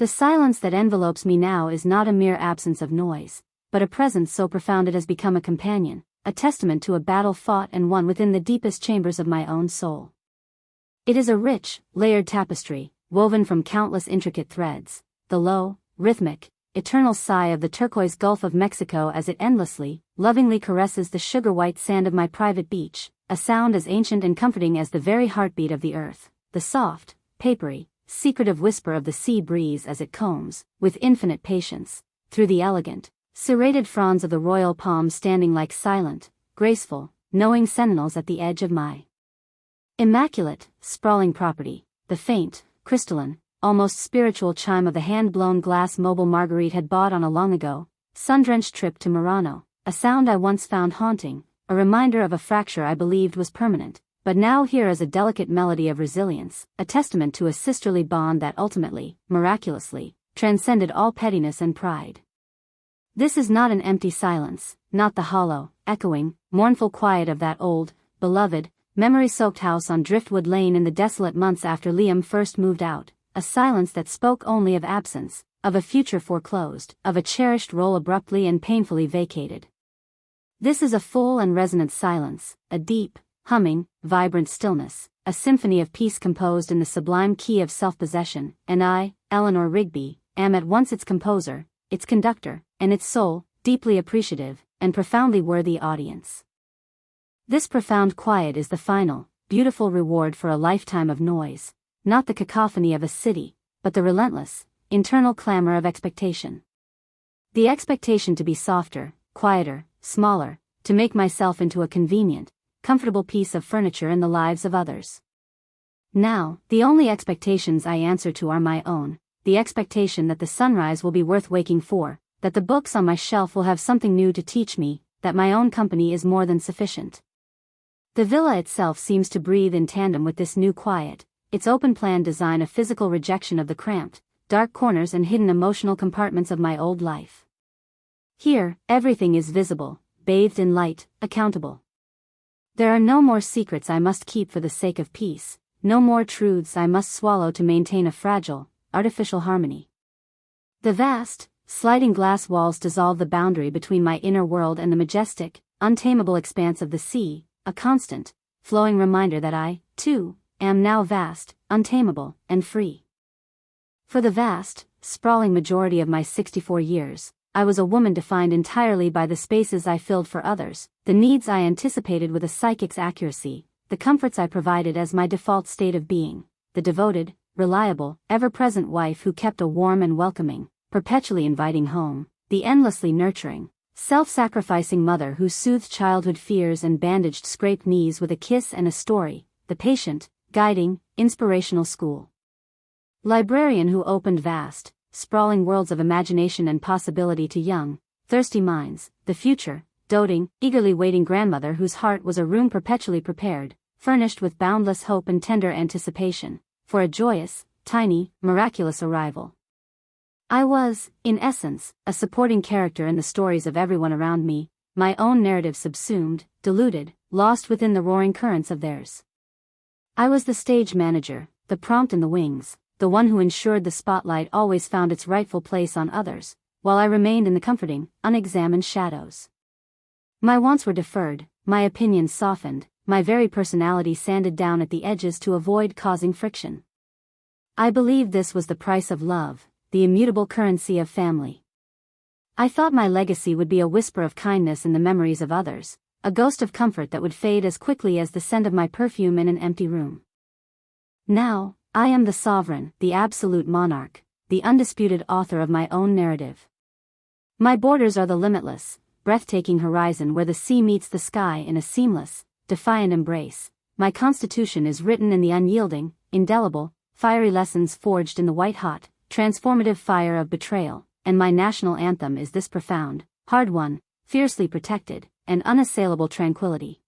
The silence that envelopes me now is not a mere absence of noise, but a presence so profound it has become a companion, a testament to a battle fought and won within the deepest chambers of my own soul. It is a rich, layered tapestry, woven from countless intricate threads, the low, rhythmic, eternal sigh of the turquoise Gulf of Mexico as it endlessly, lovingly caresses the sugar-white sand of my private beach, a sound as ancient and comforting as the very heartbeat of the earth, the soft, papery, secretive whisper of the sea breeze as it combs, with infinite patience, through the elegant, serrated fronds of the royal palm standing like silent, graceful, knowing sentinels at the edge of my immaculate, sprawling property. The faint, crystalline, almost spiritual chime of the hand-blown glass mobile Marguerite had bought on a long-ago, sun-drenched trip to Murano, a sound I once found haunting, a reminder of a fracture I believed was permanent, but now here is a delicate melody of resilience, a testament to a sisterly bond that ultimately, miraculously, transcended all pettiness and pride. This is not an empty silence, not the hollow, echoing, mournful quiet of that old, beloved, memory-soaked house on Driftwood Lane in the desolate months after Liam first moved out, a silence that spoke only of absence, of a future foreclosed, of a cherished role abruptly and painfully vacated. This is a full and resonant silence, a deep, humming, vibrant stillness, a symphony of peace composed in the sublime key of self-possession, and I, Eleanor Rigby, am at once its composer, its conductor, and its sole, deeply appreciative, and profoundly worthy audience. This profound quiet is the final, beautiful reward for a lifetime of noise, not the cacophony of a city, but the relentless, internal clamor of expectation. The expectation to be softer, quieter, smaller, to make myself into a convenient, comfortable piece of furniture in the lives of others. Now, the only expectations I answer to are my own, the expectation that the sunrise will be worth waking for, that the books on my shelf will have something new to teach me, that my own company is more than sufficient. The villa itself seems to breathe in tandem with this new quiet, its open-plan design a physical rejection of the cramped, dark corners and hidden emotional compartments of my old life. Here, everything is visible, bathed in light, accountable. There are no more secrets I must keep for the sake of peace, no more truths I must swallow to maintain a fragile, artificial harmony. The vast, sliding glass walls dissolve the boundary between my inner world and the majestic, untamable expanse of the sea, a constant, flowing reminder that I, too, am now vast, untamable, and free. For the vast, sprawling majority of my 64 years, I was a woman defined entirely by the spaces I filled for others, the needs I anticipated with a psychic's accuracy, the comforts I provided as my default state of being, the devoted, reliable, ever-present wife who kept a warm and welcoming, perpetually inviting home, the endlessly nurturing, self-sacrificing mother who soothed childhood fears and bandaged scraped knees with a kiss and a story, the patient, guiding, inspirational school librarian who opened vast, sprawling worlds of imagination and possibility to young, thirsty minds, the future, doting, eagerly waiting grandmother whose heart was a room perpetually prepared, furnished with boundless hope and tender anticipation, for a joyous, tiny, miraculous arrival. I was, in essence, a supporting character in the stories of everyone around me, my own narrative subsumed, diluted, lost within the roaring currents of theirs. I was the stage manager, the prompt in the wings, the one who ensured the spotlight always found its rightful place on others, while I remained in the comforting, unexamined shadows. My wants were deferred, my opinions softened, my very personality sanded down at the edges to avoid causing friction. I believed this was the price of love, the immutable currency of family. I thought my legacy would be a whisper of kindness in the memories of others, a ghost of comfort that would fade as quickly as the scent of my perfume in an empty room. Now, I am the sovereign, the absolute monarch, the undisputed author of my own narrative. My borders are the limitless, breathtaking horizon where the sea meets the sky in a seamless, defiant embrace. My constitution is written in the unyielding, indelible, fiery lessons forged in the white-hot, transformative fire of betrayal, and my national anthem is this profound, hard-won, fiercely protected, and unassailable tranquility.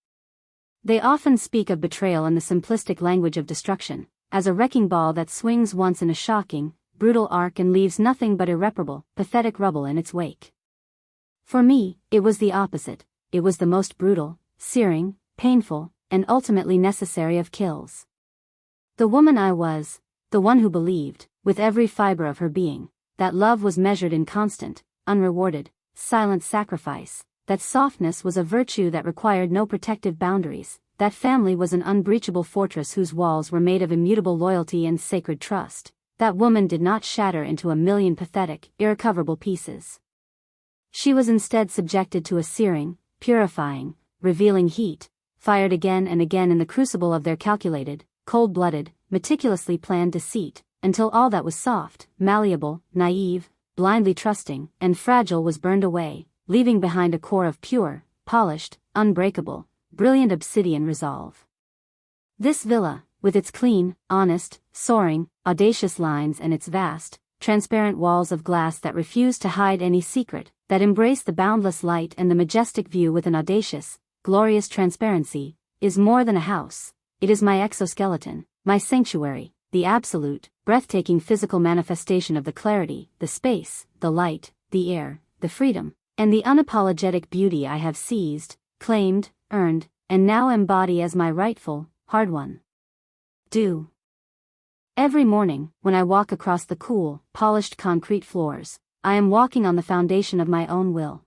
They often speak of betrayal in the simplistic language of destruction, as a wrecking ball that swings once in a shocking, brutal arc and leaves nothing but irreparable, pathetic rubble in its wake. For me, it was the opposite. It was the most brutal, searing, painful, and ultimately necessary of kills. The woman I was, the one who believed, with every fiber of her being, that love was measured in constant, unrewarded, silent sacrifice, that softness was a virtue that required no protective boundaries, that family was an unbreachable fortress whose walls were made of immutable loyalty and sacred trust, that woman did not shatter into a million pathetic, irrecoverable pieces. She was instead subjected to a searing, purifying, revealing heat, fired again and again in the crucible of their calculated, cold-blooded, meticulously planned deceit, until all that was soft, malleable, naive, blindly trusting, and fragile was burned away, leaving behind a core of pure, polished, unbreakable, brilliant obsidian resolve. This villa, with its clean, honest, soaring, audacious lines and its vast, transparent walls of glass that refused to hide any secret, that embraced the boundless light and the majestic view with an audacious, glorious transparency, is more than a house. It is my exoskeleton, my sanctuary, the absolute, breathtaking physical manifestation of the clarity, the space, the light, the air, the freedom, and the unapologetic beauty I have seized, claimed, earned, and now embody as my rightful, hard-won due. Every morning, when I walk across the cool, polished concrete floors, I am walking on the foundation of my own will.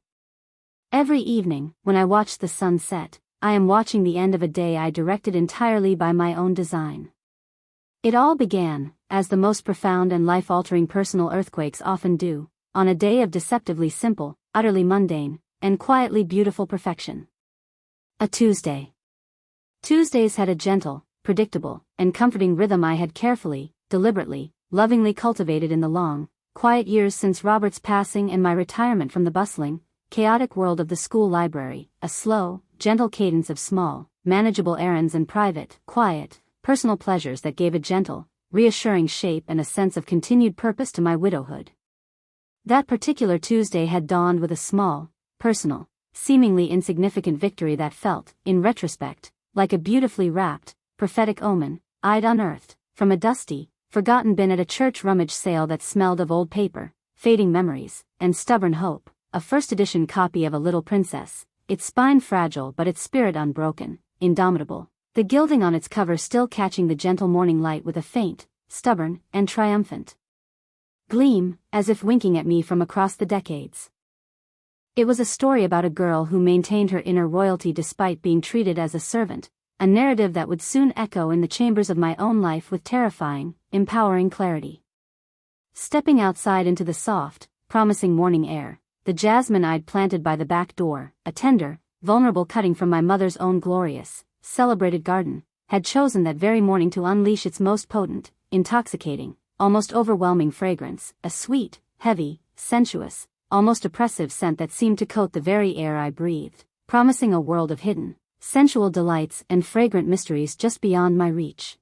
Every evening, when I watch the sun set, I am watching the end of a day I directed entirely by my own design. It all began, as the most profound and life-altering personal earthquakes often do, on a day of deceptively simple, utterly mundane, and quietly beautiful perfection. A Tuesday. Tuesdays had a gentle, predictable, and comforting rhythm I had carefully, deliberately, lovingly cultivated in the long, quiet years since Robert's passing and my retirement from the bustling, chaotic world of the school library, a slow, gentle cadence of small, manageable errands and private, quiet, personal pleasures that gave a gentle, reassuring shape and a sense of continued purpose to my widowhood. That particular Tuesday had dawned with a small, personal, seemingly insignificant victory that felt, in retrospect, like a beautifully wrapped, prophetic omen, I'd unearthed, from a dusty, forgotten bin at a church rummage sale that smelled of old paper, fading memories, and stubborn hope, a first-edition copy of A Little Princess, its spine fragile but its spirit unbroken, indomitable, the gilding on its cover still catching the gentle morning light with a faint, stubborn, and triumphant gleam, as if winking at me from across the decades. It was a story about a girl who maintained her inner royalty despite being treated as a servant, a narrative that would soon echo in the chambers of my own life with terrifying, empowering clarity. Stepping outside into the soft, promising morning air, the jasmine I'd planted by the back door, a tender, vulnerable cutting from my mother's own glorious, celebrated garden, had chosen that very morning to unleash its most potent, intoxicating, almost overwhelming fragrance, a sweet, heavy, sensuous, almost oppressive scent that seemed to coat the very air I breathed, promising a world of hidden, sensual delights and fragrant mysteries just beyond my reach.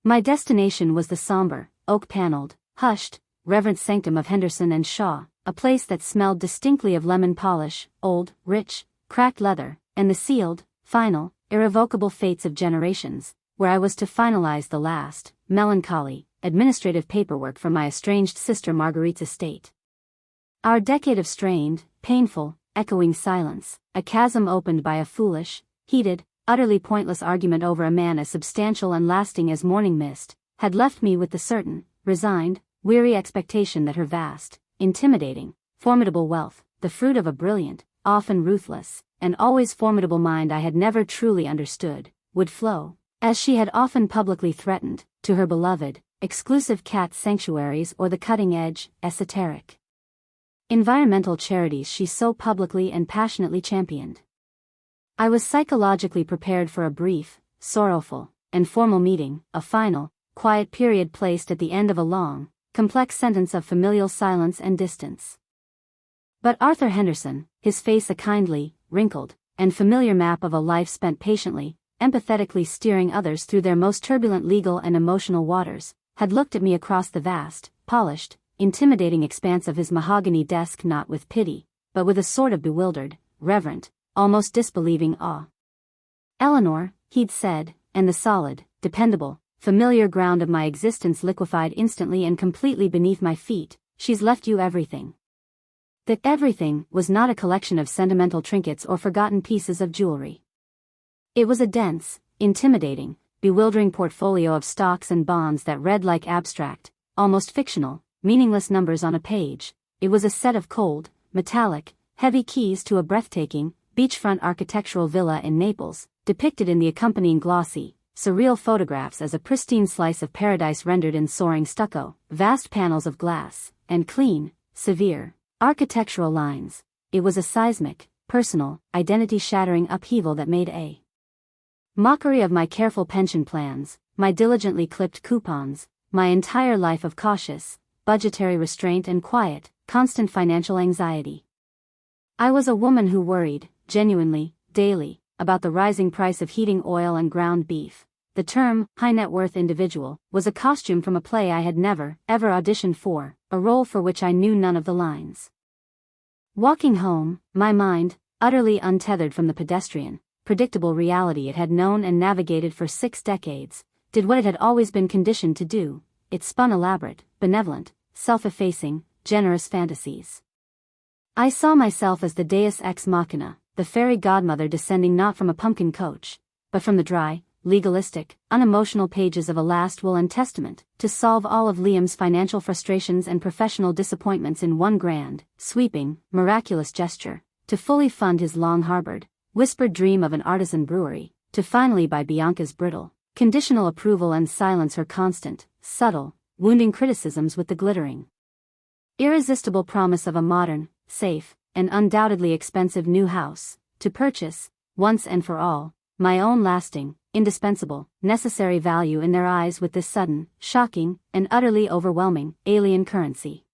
My destination was the somber, oak-paneled, hushed, reverent sanctum of Henderson and Shaw, a place that smelled distinctly of lemon polish, old, rich, cracked leather, and the sealed, final, irrevocable fates of generations, where I was to finalize the last, melancholy, administrative paperwork for my estranged sister Marguerite's estate. Our decade of strained, painful, echoing silence, a chasm opened by a foolish, heated, utterly pointless argument over a man as substantial and lasting as morning mist, had left me with the certain, resigned, weary expectation that her vast, intimidating, formidable wealth, the fruit of a brilliant, often ruthless, and always formidable mind I had never truly understood, would flow, as she had often publicly threatened, to her beloved, exclusive cat sanctuaries or the cutting-edge, esoteric, environmental charities she so publicly and passionately championed. I was psychologically prepared for a brief, sorrowful, and formal meeting, a final, quiet period placed at the end of a long, complex sentence of familial silence and distance. But Arthur Henderson, his face a kindly, wrinkled, and familiar map of a life spent patiently, empathetically steering others through their most turbulent legal and emotional waters, had looked at me across the vast, polished, intimidating expanse of his mahogany desk not with pity, but with a sort of bewildered, reverent, almost disbelieving awe. "Eleanor," he'd said, and the solid, dependable, familiar ground of my existence liquefied instantly and completely beneath my feet, "she's left you everything." That everything was not a collection of sentimental trinkets or forgotten pieces of jewelry. It was a dense, intimidating, bewildering portfolio of stocks and bonds that read like abstract, almost fictional, meaningless numbers on a page. It was a set of cold, metallic, heavy keys to a breathtaking, beachfront architectural villa in Naples, depicted in the accompanying glossy, surreal photographs as a pristine slice of paradise rendered in soaring stucco, vast panels of glass, and clean, severe, architectural lines. It was a seismic, personal, identity-shattering upheaval that made a mockery of my careful pension plans, my diligently clipped coupons, my entire life of cautious, budgetary restraint and quiet, constant financial anxiety. I was a woman who worried, genuinely, daily, about the rising price of heating oil and ground beef. The term, high-net-worth individual, was a costume from a play I had never, ever auditioned for, a role for which I knew none of the lines. Walking home, my mind, utterly untethered from the pedestrian, predictable reality it had known and navigated for 6 decades, did what it had always been conditioned to do. It spun elaborate, benevolent, self-effacing, generous fantasies. I saw myself as the deus ex machina, the fairy godmother descending not from a pumpkin coach, but from the dry, legalistic, unemotional pages of a last will and testament, to solve all of Liam's financial frustrations and professional disappointments in one grand, sweeping, miraculous gesture, to fully fund his long-harbored, whispered dream of an artisan brewery, to finally buy Bianca's brittle, conditional approval and silence her constant, subtle, wounding criticisms with the glittering, irresistible promise of a modern, safe, and undoubtedly expensive new house, to purchase, once and for all, my own lasting, indispensable, necessary value in their eyes with this sudden, shocking, and utterly overwhelming, alien currency.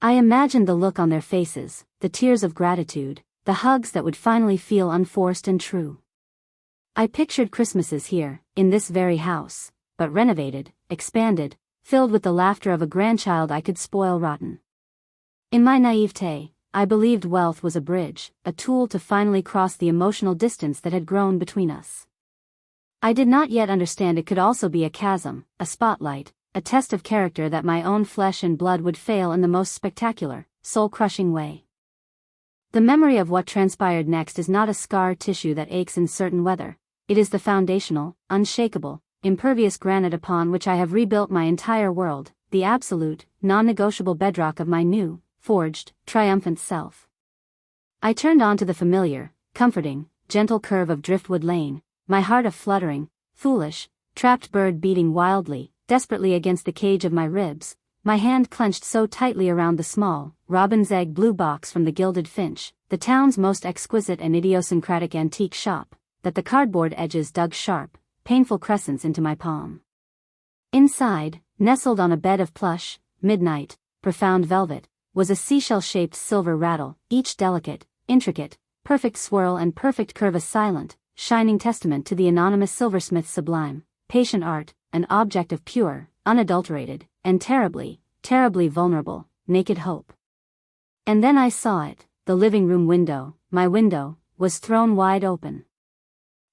I imagined the look on their faces, the tears of gratitude, the hugs that would finally feel unforced and true. I pictured Christmases here, in this very house, but renovated, expanded, filled with the laughter of a grandchild I could spoil rotten. In my naivete, I believed wealth was a bridge, a tool to finally cross the emotional distance that had grown between us. I did not yet understand it could also be a chasm, a spotlight, a test of character that my own flesh and blood would fail in the most spectacular, soul-crushing way. The memory of what transpired next is not a scar tissue that aches in certain weather. It is the foundational, unshakable, impervious granite upon which I have rebuilt my entire world, the absolute, non-negotiable bedrock of my new, forged, triumphant self. I turned onto the familiar, comforting, gentle curve of Driftwood Lane, my heart a fluttering, foolish, trapped bird beating wildly, desperately against the cage of my ribs, my hand clenched so tightly around the small, robin's egg blue box from the Gilded Finch, the town's most exquisite and idiosyncratic antique shop, that the cardboard edges dug sharp, painful crescents into my palm. Inside, nestled on a bed of plush, midnight, profound velvet, was a seashell-shaped silver rattle, each delicate, intricate, perfect swirl and perfect curve a silent, shining testament to the anonymous silversmith's sublime, patient art, an object of pure, unadulterated, and terribly, terribly vulnerable, naked hope. And then I saw it, the living room window, my window, was thrown wide open.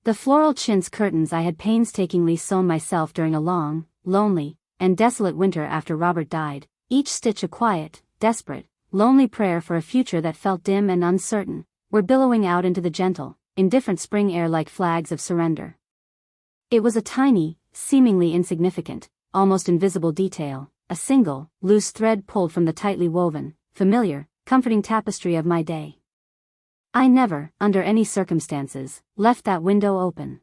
The floral chintz curtains I had painstakingly sewn myself during a long, lonely, and desolate winter after Robert died, each stitch a quiet, desperate, lonely prayer for a future that felt dim and uncertain, were billowing out into the gentle, indifferent spring air like flags of surrender. It was a tiny, seemingly insignificant, almost invisible detail, a single, loose thread pulled from the tightly woven, familiar, comforting tapestry of my day. I never, under any circumstances, left that window open.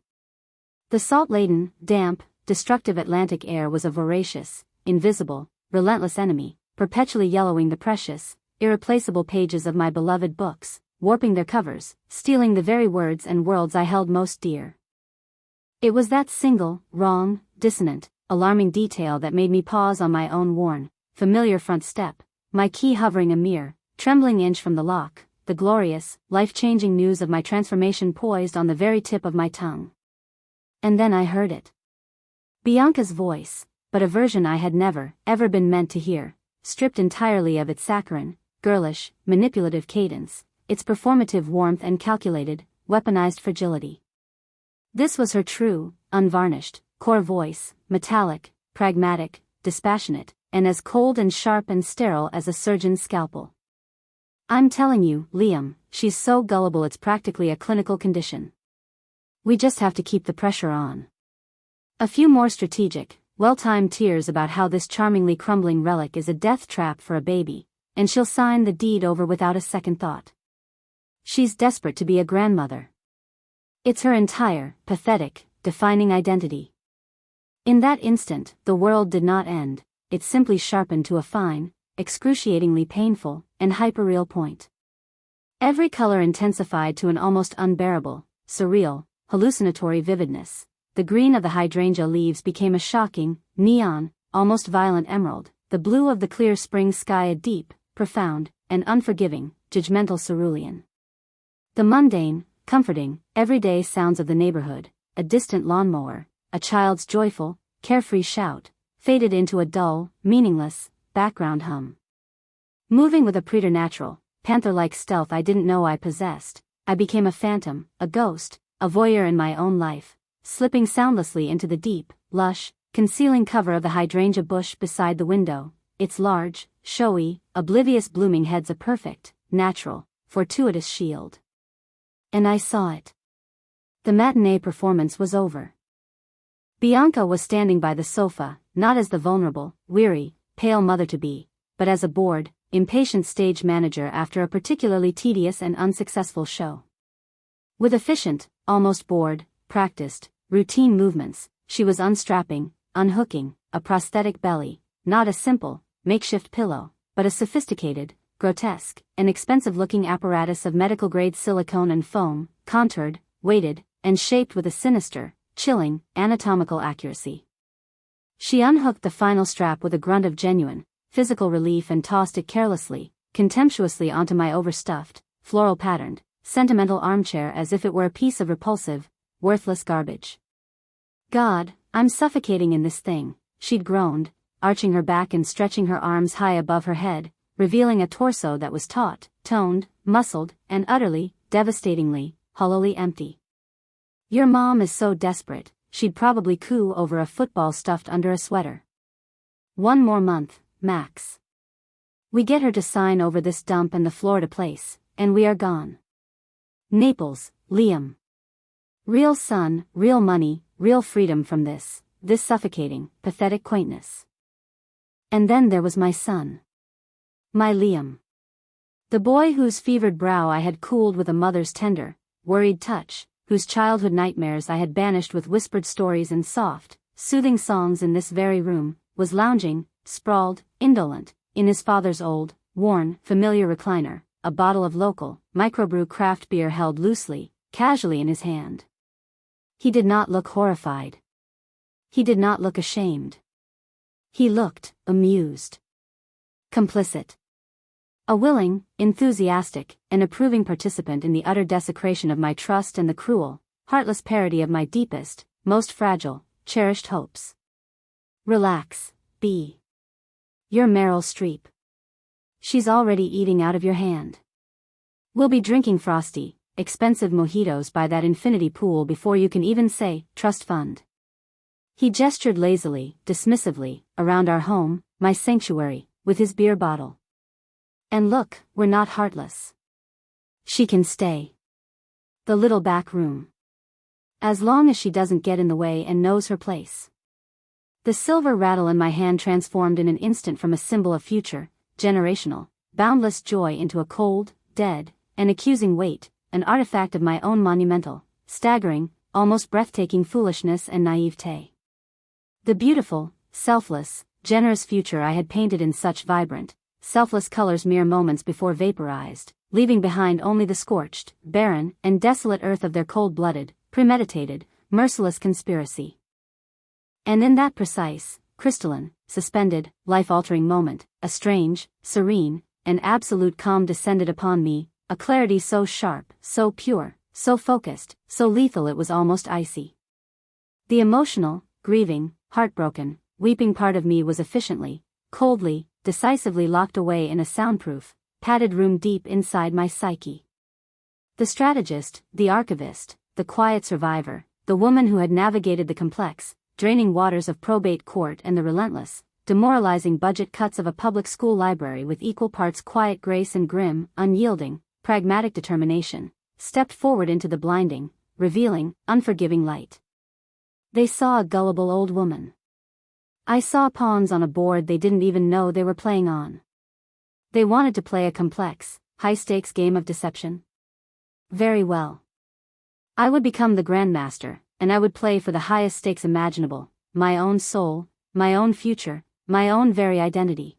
The salt-laden, damp, destructive Atlantic air was a voracious, invisible, relentless enemy, perpetually yellowing the precious, irreplaceable pages of my beloved books, warping their covers, stealing the very words and worlds I held most dear. It was that single, wrong, dissonant, alarming detail that made me pause on my own worn, familiar front step, my key hovering a mere, trembling inch from the lock, the glorious, life-changing news of my transformation poised on the very tip of my tongue. And then I heard it. Bianca's voice, but a version I had never, ever been meant to hear, stripped entirely of its saccharine, girlish, manipulative cadence, its performative warmth and calculated, weaponized fragility. This was her true, unvarnished, core voice, metallic, pragmatic, dispassionate, and as cold and sharp and sterile as a surgeon's scalpel. I'm telling you, Liam, she's so gullible it's practically a clinical condition. We just have to keep the pressure on. A few more strategic, well-timed tears about how this charmingly crumbling relic is a death trap for a baby, and she'll sign the deed over without a second thought. She's desperate to be a grandmother. It's her entire, pathetic, defining identity. In that instant, the world did not end, it simply sharpened to a fine, excruciatingly painful, and hyperreal point. Every color intensified to an almost unbearable, surreal, hallucinatory vividness. The green of the hydrangea leaves became a shocking, neon, almost violent emerald, the blue of the clear spring sky a deep, profound, and unforgiving, judgmental cerulean. The mundane, comforting, everyday sounds of the neighborhood, a distant lawnmower, a child's joyful, carefree shout, faded into a dull, meaningless, background hum. Moving with a preternatural, panther-like stealth I didn't know I possessed, I became a phantom, a ghost, a voyeur in my own life, slipping soundlessly into the deep, lush, concealing cover of the hydrangea bush beside the window, its large, showy, oblivious blooming heads a perfect, natural, fortuitous shield. And I saw it. The matinee performance was over. Bianca was standing by the sofa, not as the vulnerable, weary, pale mother-to-be, but as a bored, impatient stage manager after a particularly tedious and unsuccessful show. With efficient, almost bored, practiced, routine movements, she was unstrapping, unhooking, a prosthetic belly, not a simple, makeshift pillow, but a sophisticated, grotesque, and expensive-looking apparatus of medical-grade silicone and foam, contoured, weighted, and shaped with a sinister, chilling, anatomical accuracy. She unhooked the final strap with a grunt of genuine, physical relief and tossed it carelessly, contemptuously onto my overstuffed, floral-patterned, sentimental armchair as if it were a piece of repulsive, worthless garbage. God, I'm suffocating in this thing, she'd groaned, arching her back and stretching her arms high above her head, revealing a torso that was taut, toned, muscled, and utterly, devastatingly, hollowly empty. Your mom is so desperate, she'd probably coo over a football stuffed under a sweater. 1 more month, max. We get her to sign over this dump and the Florida place, and we are gone. Naples, Liam. Real sun, real money, real freedom from this suffocating, pathetic quaintness. And then there was my son. My Liam. The boy whose fevered brow I had cooled with a mother's tender, worried touch, whose childhood nightmares I had banished with whispered stories and soft, soothing songs in this very room, was lounging, sprawled, indolent, in his father's old, worn, familiar recliner, a bottle of local, microbrew craft beer held loosely, casually in his hand. He did not look horrified. He did not look ashamed. He looked amused. Complicit. A willing, enthusiastic, and approving participant in the utter desecration of my trust and the cruel, heartless parody of my deepest, most fragile, cherished hopes. Relax, B. You're Meryl Streep. She's already eating out of your hand. We'll be drinking frosty, expensive mojitos by that infinity pool before you can even say, trust fund. He gestured lazily, dismissively, around our home, my sanctuary, with his beer bottle. And look, we're not heartless. She can stay. The little back room. As long as she doesn't get in the way and knows her place. The silver rattle in my hand transformed in an instant from a symbol of future, generational, boundless joy into a cold, dead, and accusing weight, an artifact of my own monumental, staggering, almost breathtaking foolishness and naivete. The beautiful, selfless, generous future I had painted in such vibrant, selfless colors mere moments before vaporized, leaving behind only the scorched, barren, and desolate earth of their cold-blooded, premeditated, merciless conspiracy. And in that precise, crystalline, suspended, life-altering moment, a strange, serene, and absolute calm descended upon me, a clarity so sharp, so pure, so focused, so lethal it was almost icy. The emotional, grieving, heartbroken, weeping part of me was efficiently, coldly, decisively locked away in a soundproof, padded room deep inside my psyche. The strategist, the archivist, the quiet survivor, the woman who had navigated the complex, draining waters of probate court and the relentless, demoralizing budget cuts of a public school library with equal parts quiet grace and grim, unyielding, pragmatic determination, stepped forward into the blinding, revealing, unforgiving light. They saw a gullible old woman. I saw pawns on a board they didn't even know they were playing on. They wanted to play a complex, high-stakes game of deception. Very well. I would become the grandmaster, and I would play for the highest stakes imaginable, my own soul, my own future, my own very identity.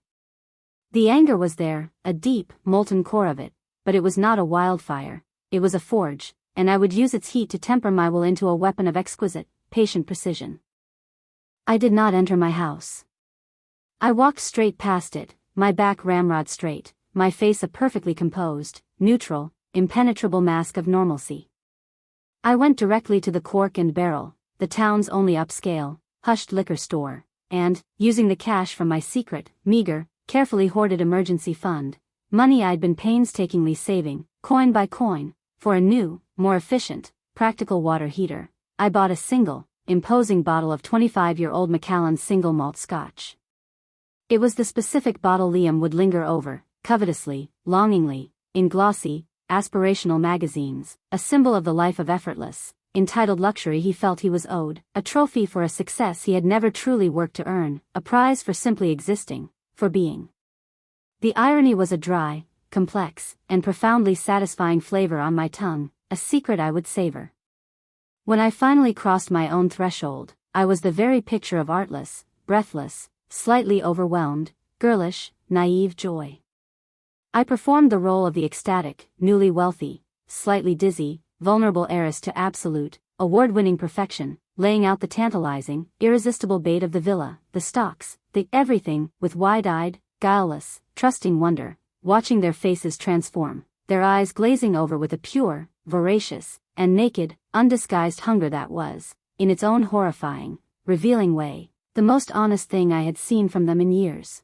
The anger was there, a deep, molten core of it, but it was not a wildfire, it was a forge, and I would use its heat to temper my will into a weapon of exquisite, patient precision. I did not enter my house. I walked straight past it, my back ramrod straight, my face a perfectly composed, neutral, impenetrable mask of normalcy. I went directly to the Cork and Barrel, the town's only upscale, hushed liquor store, and, using the cash from my secret, meager, carefully hoarded emergency fund, money I'd been painstakingly saving, coin by coin, for a new, more efficient, practical water heater, I bought a single, imposing bottle of 25-year-old Macallan's single malt scotch. It was the specific bottle Liam would linger over, covetously, longingly, in glossy, aspirational magazines, a symbol of the life of effortless, entitled luxury he felt he was owed, a trophy for a success he had never truly worked to earn, a prize for simply existing, for being. The irony was a dry, complex, and profoundly satisfying flavor on my tongue, a secret I would savor. When I finally crossed my own threshold, I was the very picture of artless, breathless, slightly overwhelmed, girlish, naive joy. I performed the role of the ecstatic, newly wealthy, slightly dizzy, vulnerable heiress to absolute, award-winning perfection, laying out the tantalizing, irresistible bait of the villa, the stocks, the everything, with wide-eyed, guileless, trusting wonder, watching their faces transform, their eyes glazing over with a pure, voracious, and naked, undisguised hunger that was, in its own horrifying, revealing way, the most honest thing I had seen from them in years.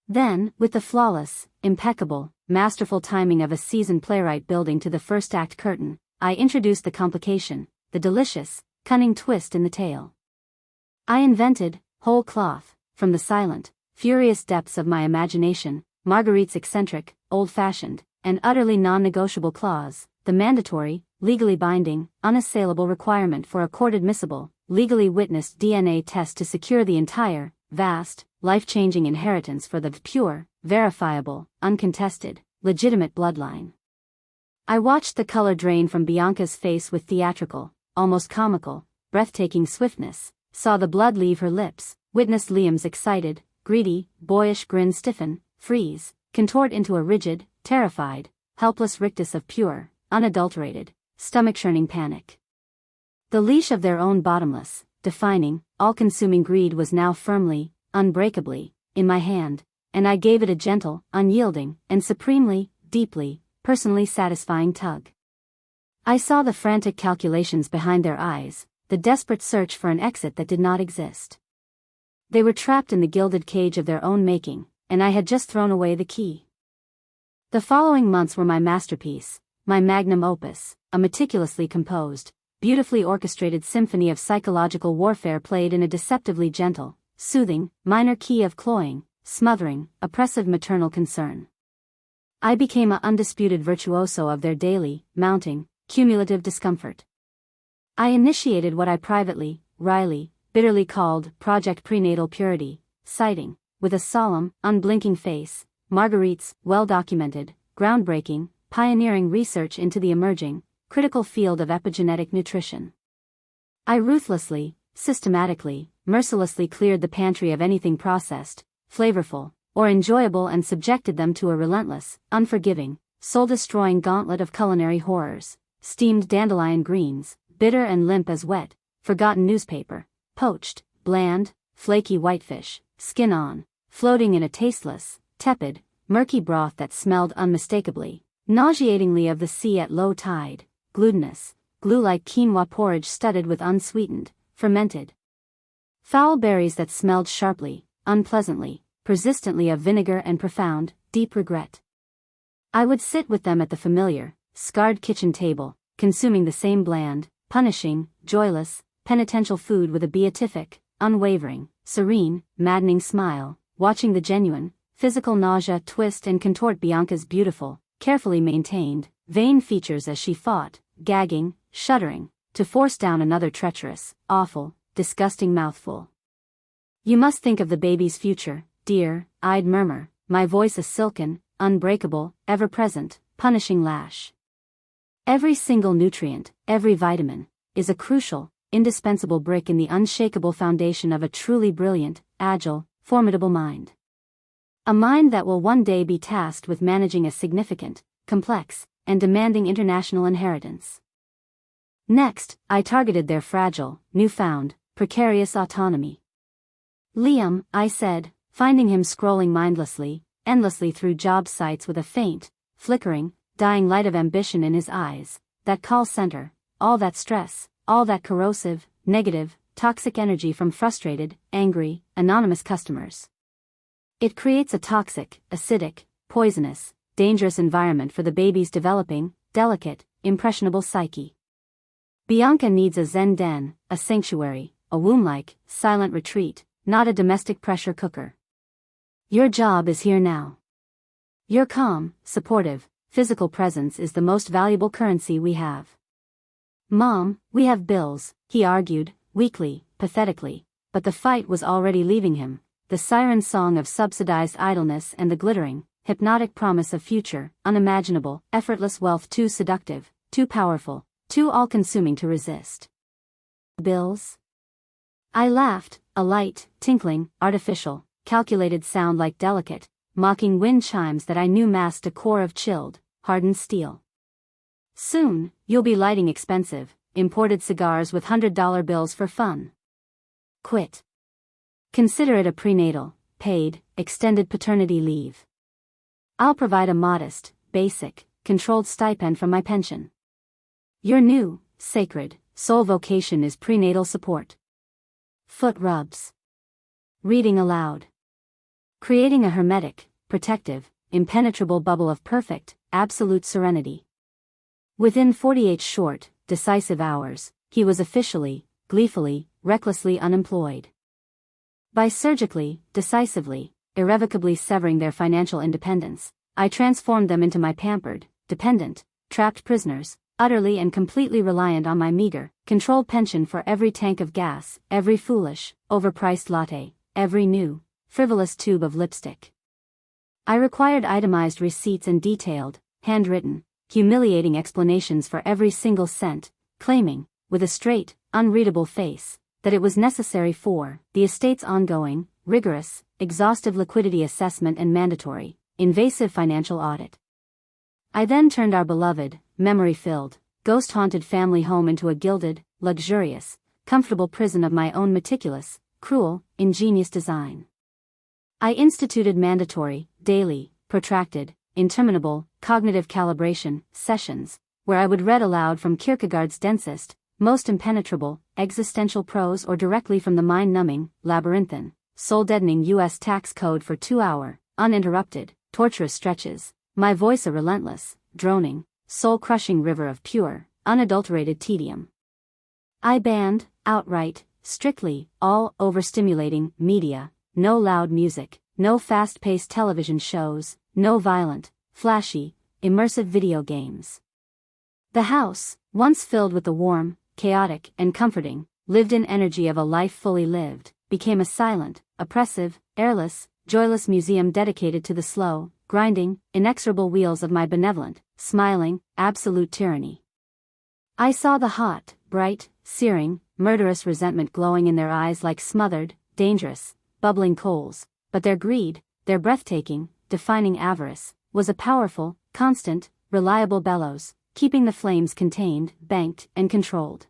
Then, with the flawless, impeccable, masterful timing of a seasoned playwright building to the first act curtain, I introduced the complication, the delicious, cunning twist in the tale. I invented, whole cloth, from the silent, furious depths of my imagination, Marguerite's eccentric, old-fashioned, and utterly non-negotiable clause, the mandatory, legally binding, unassailable requirement for a court-admissible, legally witnessed DNA test to secure the entire, vast, life-changing inheritance for the pure, verifiable, uncontested, legitimate bloodline. I watched the color drain from Bianca's face with theatrical, almost comical, breathtaking swiftness, saw the blood leave her lips, witnessed Liam's excited, greedy, boyish grin stiffen, freeze, contort into a rigid, terrified, helpless rictus of pure, unadulterated, stomach-churning panic. The leash of their own bottomless, defining, all-consuming greed was now firmly, unbreakably, in my hand, and I gave it a gentle, unyielding, and supremely, deeply, personally satisfying tug. I saw the frantic calculations behind their eyes, the desperate search for an exit that did not exist. They were trapped in the gilded cage of their own making, and I had just thrown away the key. The following months were my masterpiece, my magnum opus, a meticulously composed, beautifully orchestrated symphony of psychological warfare played in a deceptively gentle, soothing, minor key of cloying, smothering, oppressive maternal concern. I became an undisputed virtuoso of their daily, mounting, cumulative discomfort. I initiated what I privately, wryly, bitterly called Project Prenatal Purity, citing, with a solemn, unblinking face, Marguerite's well-documented, groundbreaking, pioneering research into the emerging, critical field of epigenetic nutrition. I ruthlessly, systematically, mercilessly cleared the pantry of anything processed, flavorful, or enjoyable and subjected them to a relentless, unforgiving, soul-destroying gauntlet of culinary horrors, steamed dandelion greens, bitter and limp as wet, forgotten newspaper, poached, bland, flaky whitefish, skin on, floating in a tasteless, tepid, murky broth that smelled unmistakably, nauseatingly of the sea at low tide, glutinous, glue-like quinoa porridge studded with unsweetened, fermented foul berries that smelled sharply, unpleasantly, persistently of vinegar and profound, deep regret. I would sit with them at the familiar, scarred kitchen table, consuming the same bland, punishing, joyless, penitential food with a beatific, unwavering, serene, maddening smile, watching the genuine, physical nausea twist and contort Bianca's beautiful, carefully maintained, vain features as she fought, gagging, shuddering, to force down another treacherous, awful, disgusting mouthful. You must think of the baby's future, dear, I'd murmur, my voice a silken, unbreakable, ever-present, punishing lash. Every single nutrient, every vitamin, is a crucial, indispensable brick in the unshakable foundation of a truly brilliant, agile, formidable mind. A mind that will one day be tasked with managing a significant, complex, and demanding international inheritance. Next, I targeted their fragile, newfound, precarious autonomy. Liam, I said, finding him scrolling mindlessly, endlessly through job sites with a faint, flickering, dying light of ambition in his eyes, that call center, all that stress, all that corrosive, negative, toxic energy from frustrated, angry, anonymous customers. It creates a toxic, acidic, poisonous, dangerous environment for the baby's developing, delicate, impressionable psyche. Bianca needs a zen den, a sanctuary, a womb-like, silent retreat, not a domestic pressure cooker. Your job is here now. Your calm, supportive, physical presence is the most valuable currency we have. Mom, we have bills, he argued, weakly, pathetically, but the fight was already leaving him, the siren song of subsidized idleness and the glittering, hypnotic promise of future, unimaginable, effortless wealth too seductive, too powerful, too all-consuming to resist. Bills? I laughed, a light, tinkling, artificial, calculated sound like delicate, mocking wind chimes that I knew masked a core of chilled, hardened steel. Soon, you'll be lighting expensive, imported cigars with $100 bills for fun. Quit. Consider it a prenatal, paid, extended paternity leave. I'll provide a modest, basic, controlled stipend from my pension. Your new, sacred, sole vocation is prenatal support. Foot rubs. Reading aloud. Creating a hermetic, protective, impenetrable bubble of perfect, absolute serenity. Within 48 short, decisive hours, he was officially, gleefully, recklessly unemployed. By surgically, decisively, irrevocably severing their financial independence, I transformed them into my pampered, dependent, trapped prisoners, utterly and completely reliant on my meager, controlled pension for every tank of gas, every foolish, overpriced latte, every new, frivolous tube of lipstick. I required itemized receipts and detailed, handwritten, humiliating explanations for every single cent, claiming, with a straight, unreadable face, that it was necessary for the estate's ongoing, rigorous, exhaustive liquidity assessment and mandatory, invasive financial audit. I then turned our beloved, memory-filled, ghost-haunted family home into a gilded, luxurious, comfortable prison of my own meticulous, cruel, ingenious design. I instituted mandatory, daily, protracted, interminable, cognitive calibration sessions, where I would read aloud from Kierkegaard's densest, most impenetrable, existential prose or directly from the mind-numbing, labyrinthine, soul-deadening U.S. tax code for 2-hour, uninterrupted, torturous stretches, my voice a relentless, droning, soul-crushing river of pure, unadulterated tedium. I banned, outright, strictly, all overstimulating media, no loud music, no fast-paced television shows, no violent, flashy, immersive video games. The house, once filled with the warm, chaotic, and comforting, lived-in energy of a life fully lived, became a silent, oppressive, airless, joyless museum dedicated to the slow, grinding, inexorable wheels of my benevolent, smiling, absolute tyranny. I saw the hot, bright, searing, murderous resentment glowing in their eyes like smothered, dangerous, bubbling coals, but their greed, their breathtaking, defining avarice, was a powerful, constant, reliable bellows, keeping the flames contained, banked, and controlled.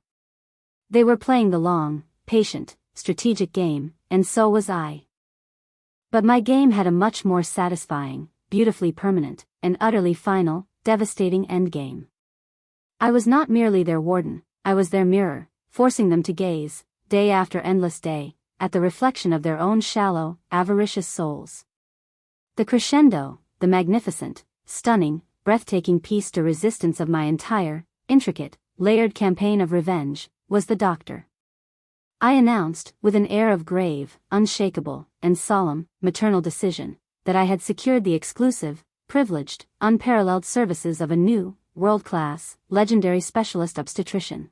They were playing the long, patient, strategic game, and so was I. But my game had a much more satisfying, beautifully permanent, and utterly final, devastating endgame. I was not merely their warden, I was their mirror, forcing them to gaze, day after endless day, at the reflection of their own shallow, avaricious souls. The crescendo, the magnificent, stunning, breathtaking piece de resistance of my entire, intricate, layered campaign of revenge, was the doctor. I announced, with an air of grave, unshakable, and solemn, maternal decision, that I had secured the exclusive, privileged, unparalleled services of a new, world-class, legendary specialist obstetrician.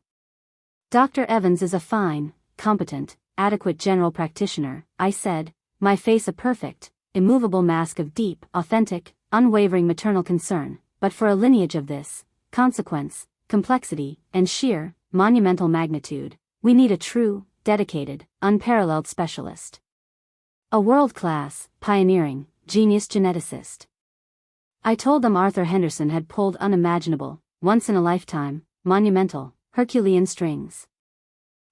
Dr. Evans is a fine, competent, adequate general practitioner, I said, my face a perfect, immovable mask of deep, authentic, unwavering maternal concern, but for a lineage of this consequence, complexity, and sheer, monumental magnitude, we need a true, dedicated, unparalleled specialist. A world-class, pioneering, genius geneticist. I told them Arthur Henderson had pulled unimaginable, once-in-a-lifetime, monumental, Herculean strings.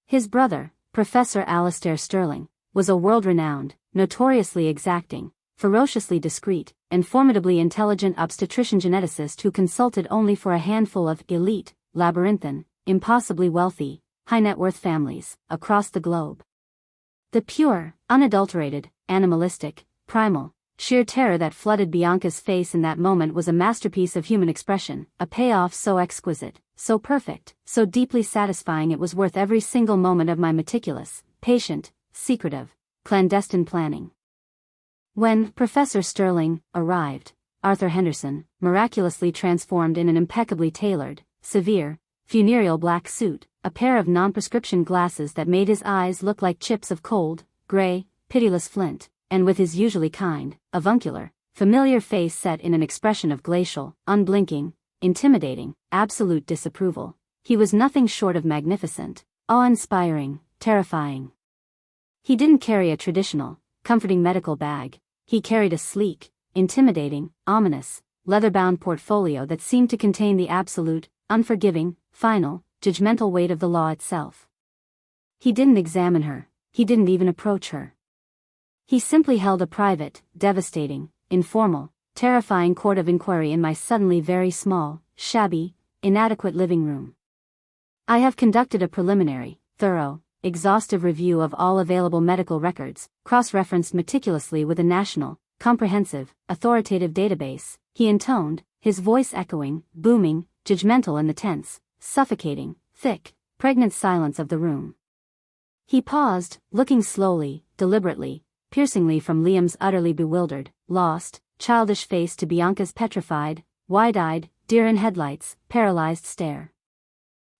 His brother, Professor Alastair Sterling, was a world-renowned, notoriously exacting, ferociously discreet, and formidably intelligent obstetrician geneticist who consulted only for a handful of elite, labyrinthine, impossibly wealthy, high-net-worth families across the globe. The pure, unadulterated, animalistic, primal, sheer terror that flooded Bianca's face in that moment was a masterpiece of human expression, a payoff so exquisite, so perfect, so deeply satisfying it was worth every single moment of my meticulous, patient, secretive, clandestine planning. When Professor Sterling arrived, Arthur Henderson, miraculously transformed in an impeccably tailored, severe, funereal black suit, a pair of non-prescription glasses that made his eyes look like chips of cold, gray, pitiless flint, and with his usually kind, avuncular, familiar face set in an expression of glacial, unblinking, intimidating, absolute disapproval, he was nothing short of magnificent, awe-inspiring, terrifying. He didn't carry a traditional, comforting medical bag, he carried a sleek, intimidating, ominous, leather-bound portfolio that seemed to contain the absolute, unforgiving, final, judgmental weight of the law itself. He didn't examine her, he didn't even approach her. He simply held a private, devastating, informal, terrifying court of inquiry in my suddenly very small, shabby, inadequate living room. I have conducted a preliminary, thorough, exhaustive review of all available medical records, cross-referenced meticulously with a national, comprehensive, authoritative database, he intoned, his voice echoing, booming, judgmental in the tense, suffocating, thick, pregnant silence of the room. He paused, looking slowly, deliberately, piercingly from Liam's utterly bewildered, lost, childish face to Bianca's petrified, wide-eyed, deer-in-headlights, paralyzed stare.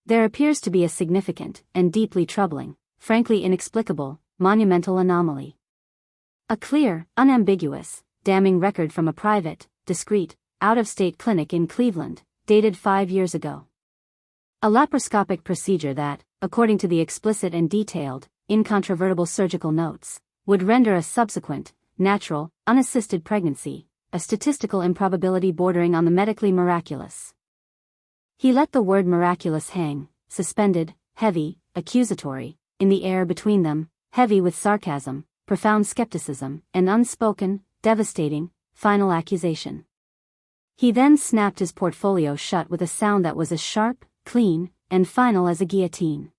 There appears to be a significant, and deeply troubling, frankly inexplicable, monumental anomaly. A clear, unambiguous, damning record from a private, discreet, out-of-state clinic in Cleveland, dated 5 years ago. A laparoscopic procedure that, according to the explicit and detailed, incontrovertible surgical notes, would render a subsequent, natural, unassisted pregnancy, a statistical improbability bordering on the medically miraculous. He let the word miraculous hang, suspended, heavy, accusatory, in the air between them, heavy with sarcasm, profound skepticism, and unspoken, devastating, final accusation. He then snapped his portfolio shut with a sound that was as sharp, clean, and final as a guillotine.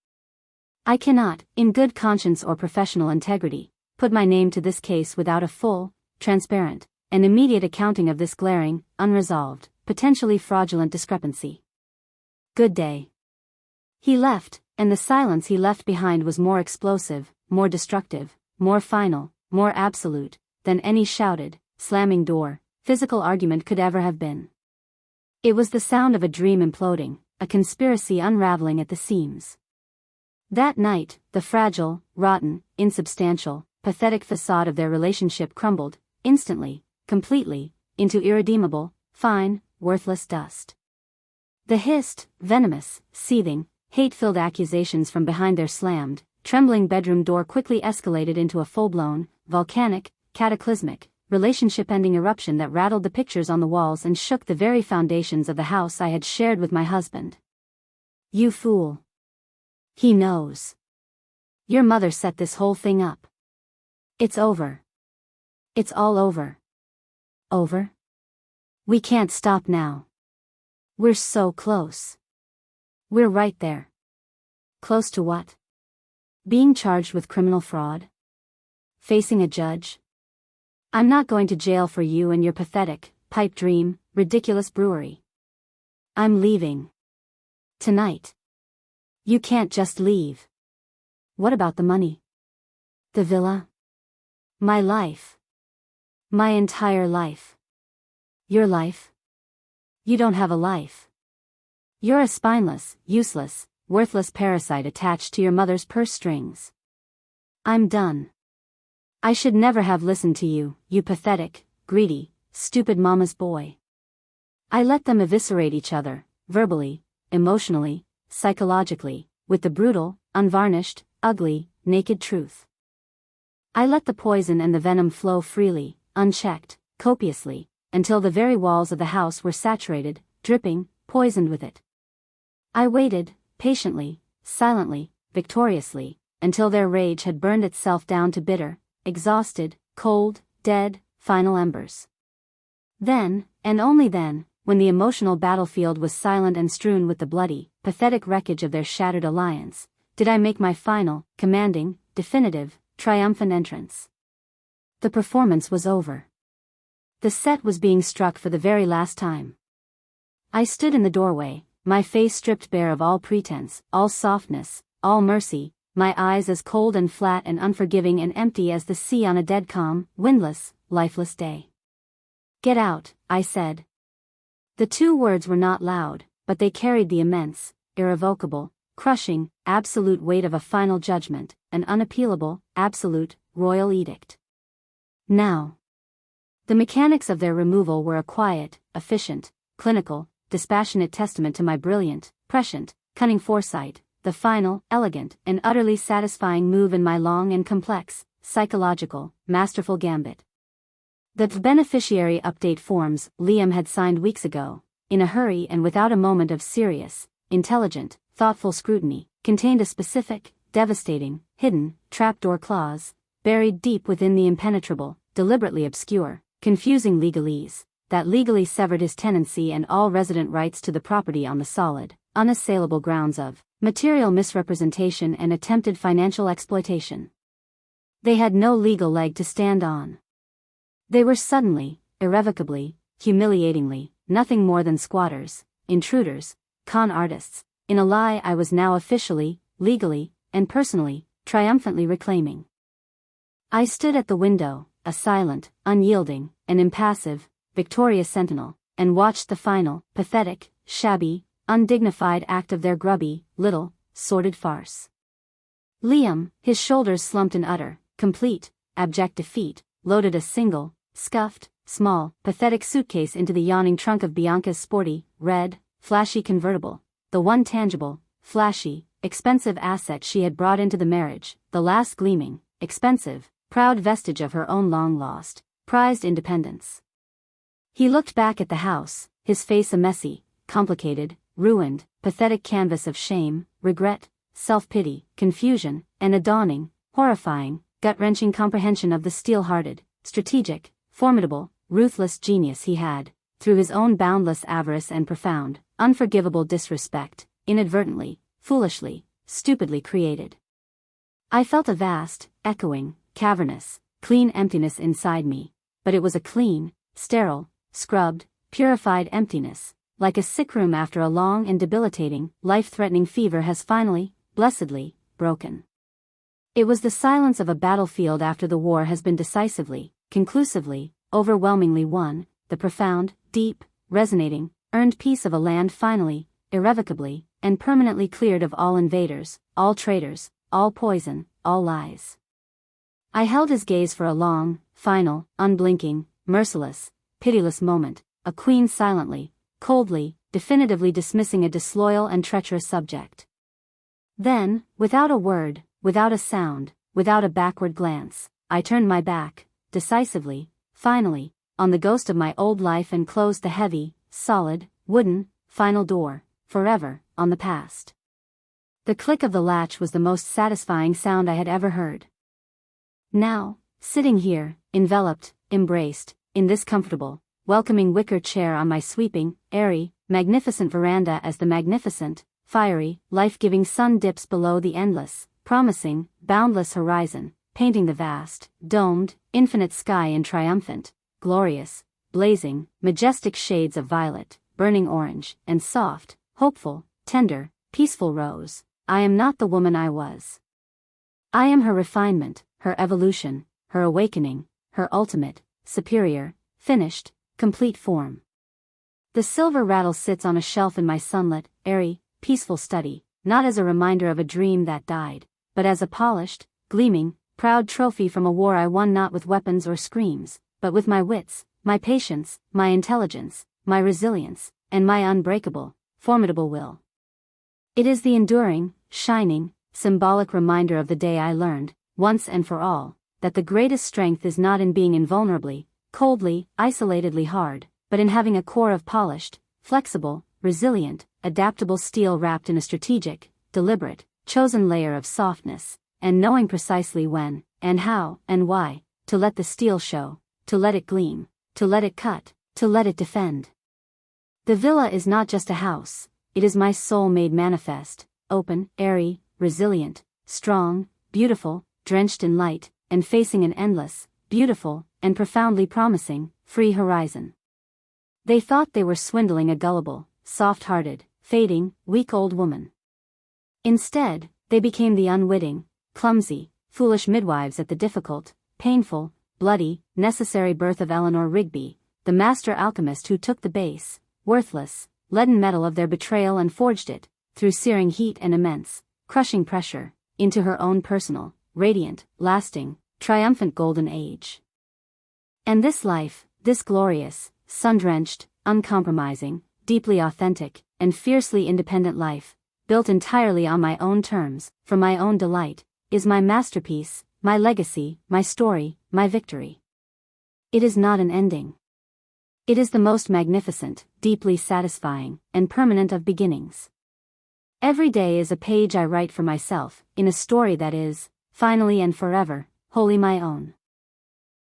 I cannot, in good conscience or professional integrity, put my name to this case without a full, transparent, and immediate accounting of this glaring, unresolved, potentially fraudulent discrepancy. Good day. He left, and the silence he left behind was more explosive, more destructive, more final, more absolute, than any shouted, slamming door, physical argument could ever have been. It was the sound of a dream imploding, a conspiracy unraveling at the seams. That night, the fragile, rotten, insubstantial, pathetic facade of their relationship crumbled, instantly, completely, into irredeemable, fine, worthless dust. The hissed, venomous, seething, hate-filled accusations from behind their slammed, trembling bedroom door quickly escalated into a full-blown, volcanic, cataclysmic, relationship-ending eruption that rattled the pictures on the walls and shook the very foundations of the house I had shared with my husband. You fool. He knows. Your mother set this whole thing up. It's over. It's all over. Over? We can't stop now. We're so close. We're right there. Close to what? Being charged with criminal fraud? Facing a judge? I'm not going to jail for you and your pathetic, pipe dream, ridiculous brewery. I'm leaving. Tonight. You can't just leave. What about the money? The villa? My life. My entire life. Your life? You don't have a life. You're a spineless, useless, worthless parasite attached to your mother's purse strings. I'm done. I should never have listened to you, you pathetic, greedy, stupid mama's boy. I let them eviscerate each other, verbally, emotionally, psychologically, with the brutal, unvarnished, ugly, naked truth. I let the poison and the venom flow freely, unchecked, copiously, until the very walls of the house were saturated, dripping, poisoned with it. I waited, patiently, silently, victoriously, until their rage had burned itself down to bitter, exhausted, cold, dead, final embers. Then, and only then, when the emotional battlefield was silent and strewn with the bloody, pathetic wreckage of their shattered alliance, did I make my final, commanding, definitive, triumphant entrance. The performance was over. The set was being struck for the very last time. I stood in the doorway, my face stripped bare of all pretense, all softness, all mercy, my eyes as cold and flat and unforgiving and empty as the sea on a dead calm, windless, lifeless day. "Get out," I said. The two words were not loud, but they carried the immense, irrevocable, crushing, absolute weight of a final judgment, an unappealable, absolute, royal edict. Now. The mechanics of their removal were a quiet, efficient, clinical, dispassionate testament to my brilliant, prescient, cunning foresight, the final, elegant, and utterly satisfying move in my long and complex, psychological, masterful gambit. The beneficiary update forms Liam had signed weeks ago, in a hurry and without a moment of serious, intelligent, thoughtful scrutiny, contained a specific, devastating, hidden, trapdoor clause, buried deep within the impenetrable, deliberately obscure, confusing legalese, that legally severed his tenancy and all resident rights to the property on the solid, unassailable grounds of material misrepresentation and attempted financial exploitation. They had no legal leg to stand on. They were suddenly, irrevocably, humiliatingly, nothing more than squatters, intruders, con artists, in a lie I was now officially, legally, and personally, triumphantly reclaiming. I stood at the window, a silent, unyielding, and impassive, victorious sentinel, and watched the final, pathetic, shabby, undignified act of their grubby, little, sordid farce. Liam, his shoulders slumped in utter, complete, abject defeat, loaded a single, scuffed, small, pathetic suitcase into the yawning trunk of Bianca's sporty, red, flashy convertible, the one tangible, flashy, expensive asset she had brought into the marriage, the last gleaming, expensive, proud vestige of her own long-lost, prized independence. He looked back at the house, his face a messy, complicated, ruined, pathetic canvas of shame, regret, self-pity, confusion, and a dawning, horrifying, gut-wrenching comprehension of the steel-hearted, strategic, formidable, ruthless genius he had, through his own boundless avarice and profound, unforgivable disrespect, inadvertently, foolishly, stupidly created. I felt a vast, echoing, cavernous, clean emptiness inside me, but it was a clean, sterile, scrubbed, purified emptiness, like a sickroom after a long and debilitating, life-threatening fever has finally, blessedly, broken. It was the silence of a battlefield after the war has been decisively, conclusively, overwhelmingly won, the profound, deep, resonating, earned peace of a land finally, irrevocably, and permanently cleared of all invaders, all traitors, all poison, all lies. I held his gaze for a long, final, unblinking, merciless, pitiless moment, a queen silently, coldly, definitively dismissing a disloyal and treacherous subject. Then, without a word, without a sound, without a backward glance, I turned my back, decisively, finally, on the ghost of my old life and closed the heavy, solid, wooden, final door, forever, on the past. The click of the latch was the most satisfying sound I had ever heard. Now, sitting here, enveloped, embraced, in this comfortable, welcoming wicker chair on my sweeping, airy, magnificent veranda as the magnificent, fiery, life-giving sun dips below the endless, promising, boundless horizon, painting the vast, domed, infinite sky in triumphant, glorious, blazing, majestic shades of violet, burning orange, and soft, hopeful, tender, peaceful rose, I am not the woman I was. I am her refinement, her evolution, her awakening, her ultimate, superior, finished, complete form. The silver rattle sits on a shelf in my sunlit, airy, peaceful study, not as a reminder of a dream that died, but as a polished, gleaming, proud trophy from a war I won not with weapons or screams, but with my wits, my patience, my intelligence, my resilience, and my unbreakable, formidable will. It is the enduring, shining, symbolic reminder of the day I learned, once and for all, that the greatest strength is not in being invulnerably, coldly, isolatedly hard, but in having a core of polished, flexible, resilient, adaptable steel wrapped in a strategic, deliberate, chosen layer of softness, and knowing precisely when, and how, and why, to let the steel show, to let it gleam, to let it cut, to let it defend. The villa is not just a house, it is my soul made manifest, open, airy, resilient, strong, beautiful, drenched in light, and facing an endless, beautiful, and profoundly promising, free horizon. They thought they were swindling a gullible, soft-hearted, fading, weak old woman. Instead, they became the unwitting, clumsy, foolish midwives at the difficult, painful, bloody, necessary birth of Eleanor Rigby, the master alchemist who took the base, worthless, leaden metal of their betrayal and forged it, through searing heat and immense, crushing pressure, into her own personal, radiant, lasting, triumphant golden age. And this life, this glorious, sun-drenched, uncompromising, deeply authentic, and fiercely independent life, built entirely on my own terms, for my own delight, is my masterpiece, my legacy, my story, my victory. It is not an ending. It is the most magnificent, deeply satisfying, and permanent of beginnings. Every day is a page I write for myself, in a story that is, finally and forever, wholly my own.